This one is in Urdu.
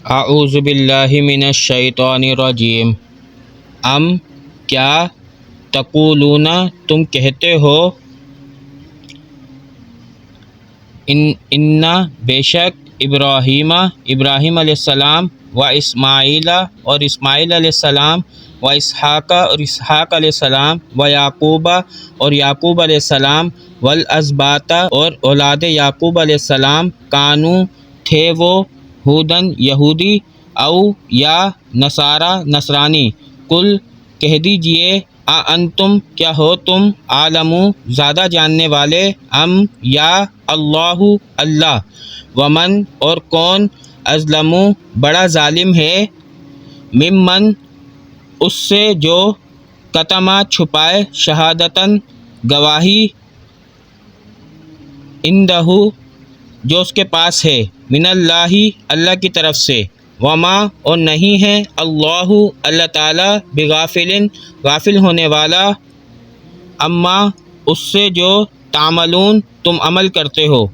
اعوذ باللہ من الشیطان الرجیم۔ کیا تقولون تم کہتے ہو، انا بے شک ابراہیم علیہ السلام و اسماعیل اور اسماعیل علیہ السلام و اسحاق اور اسحاق علیہ السلام و یعقوب اور یعقوب علیہ السلام والاسباط اور اولاد یعقوب علیہ السلام کانو تھے وہ ہودن یہودی او یا نصارا نصرانی۔ کل کہہ دیجئے انتم کیا ہو تم عالمو زیادہ جاننے والے یا اللہ ومن اور کون اظلمو بڑا ظالم ہے ممن اس سے جو کتما چھپائے شہادتن گواہی عندہ جو اس کے پاس ہے من اللہ کی طرف سے وما اور نہیں ہے اللہ تعالیٰ بغافل غافل ہونے والا اما اس سے جو تعملون تم عمل کرتے ہو۔